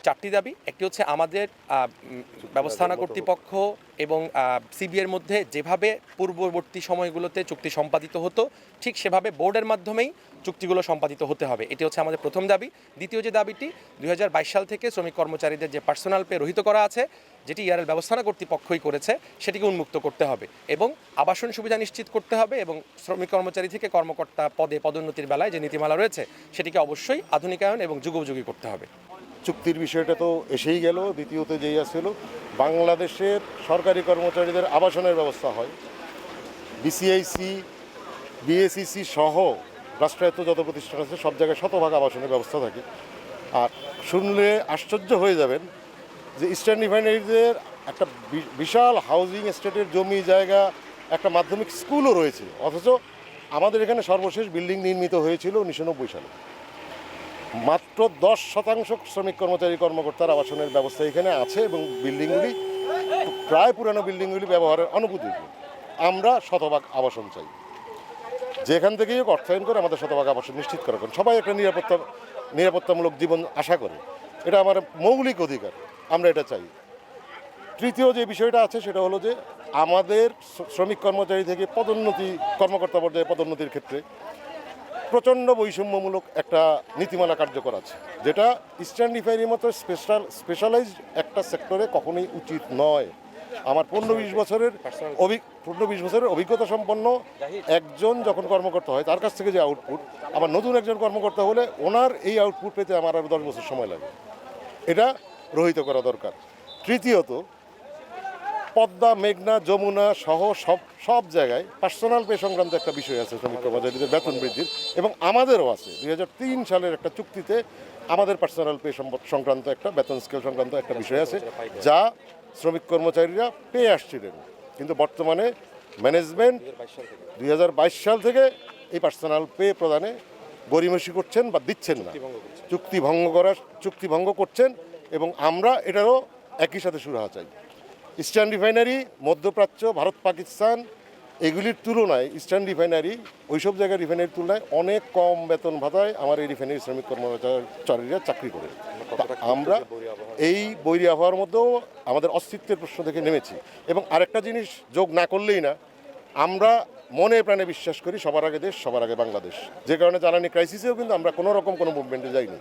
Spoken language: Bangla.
চারটি দাবি। একটি হচ্ছে আমাদের ব্যবস্থাপনা কর্তৃপক্ষ এবং সিবিএর মধ্যে যেভাবে পূর্ববর্তী সময়গুলোতে চুক্তি সম্পাদিত হতো ঠিক সেভাবে বোর্ডের মাধ্যমেই চুক্তিগুলো সম্পাদিত হতে হবে। এটি হচ্ছে আমাদের প্রথম দাবি। দ্বিতীয় যে দাবিটি 2022 সাল থেকে শ্রমিক কর্মচারীদের যে পার্সোনাল পে রহিত করা আছে, যেটি ইয়ারেল ব্যবস্থাপনা কর্তৃপক্ষই করেছে, সেটিকে উন্মুক্ত করতে হবে এবং আবাসন সুবিধা নিশ্চিত করতে হবে এবং শ্রমিক কর্মচারী থেকে কর্মকর্তা পদে পদোন্নতির বেলায় যে নীতিমালা রয়েছে সেটিকে অবশ্যই আধুনিকায়ন এবং যুগোপযোগী করতে হবে। চুক্তির বিষয়টা তো এসেই গেল। দ্বিতীয়ত যেই আসছিল বাংলাদেশের সরকারি কর্মচারীদের আবাসনের ব্যবস্থা হয়, বিসিআইসি বিএসইসি সহ রাষ্ট্রায়ত্ত যত প্রতিষ্ঠান আছে সব জায়গায় শতভাগ আবাসনের ব্যবস্থা থাকে। আর শুনলে আশ্চর্য হয়ে যাবেন যে ইস্টার্ন রিফাইনারিজের একটা বিশাল হাউজিং এস্টেটের জমি জায়গা, একটা মাধ্যমিক স্কুলও রয়েছে, অথচ আমাদের এখানে সর্বশেষ বিল্ডিং নির্মিত হয়েছিল 1990 সালে। মাত্র 10% শ্রমিক কর্মচারী কর্মকর্তার আবাসনের ব্যবস্থা এখানে আছে এবং বিল্ডিংগুলি প্রায় পুরানো বিল্ডিংগুলি ব্যবহারের অনুপযোগী। আমরা শতভাগ আবাসন চাই, যেখান থেকেই অর্থায়ন করে আমাদের শতভাগ আবাসন নিশ্চিত করা। কারণ সবাই একটা নিরাপত্তামূলক জীবন আশা করে, এটা আমার মৌলিক অধিকার, আমরা এটা চাই। তৃতীয় যে বিষয়টা আছে সেটা হলো যে আমাদের শ্রমিক কর্মচারী থেকে কর্মকর্তা পর্যায়ে পদোন্নতির ক্ষেত্রে প্রচণ্ড বৈষম্যমূলক একটা নীতিমালা কার্যকর আছে, যেটা ইস্টার্ন রিফাইনারির মতো স্পেশালাইজড একটা সেক্টরে কখনোই উচিত নয়। আমার 15-20 বছরের অভিজ্ঞতা সম্পন্ন একজন যখন কর্মকর্তা হয় তার কাছ থেকে যে আউটপুট, আমার নতুন একজন কর্মকর্তা হলে ওনার এই আউটপুট পেতে আমার আরও 10 বছর সময় লাগে। এটা রহিত করা দরকার। তৃতীয়ত, পদ্মা, মেঘনা, যমুনা সহ সব জায়গায় পার্সোনাল পে সংক্রান্ত একটা বিষয় আছে শ্রমিক কর্মচারীদের বেতন বৃদ্ধির, এবং আমাদেরও আছে। 2003 সালের একটা চুক্তিতে আমাদের পার্সোনাল পে সংক্রান্ত একটা বেতন স্কেল সংক্রান্ত একটা বিষয় আছে, যা শ্রমিক কর্মচারীরা পেয়ে আসছিলেন। কিন্তু বর্তমানে ম্যানেজমেন্ট 2022 সাল থেকে এই পার্সোনাল পে প্রদানে গড়িমসি করছেন বা দিচ্ছেন না, চুক্তি ভঙ্গ করছেন, এবং আমরা এটারও একই সাথে সুরাহা চাই। ইস্টার্ন রিফাইনারি, মধ্যপ্রাচ্য, ভারত পাকিস্তান এগুলির তুলনায় ইস্টার্ন রিফাইনারি ওইসব জায়গায় রিফাইনারির তুলনায় অনেক কম বেতন ভাতায় আমার এই রিফাইনারি শ্রমিক কর্মচারীরা চাকরি করে। আমরা এই বৈরী আবহাওয়ার মধ্যেও আমাদের অস্তিত্বের প্রশ্ন থেকে নেমেছি। এবং আরেকটা জিনিস যোগ না করলেই না, আমরা মনে প্রাণে বিশ্বাস করি সবার আগে দেশ, সবার আগে বাংলাদেশ। যে কারণে জ্বালানি ক্রাইসিসেও কিন্তু আমরা কোনো রকম কোনো মুভমেন্টে যাইনি।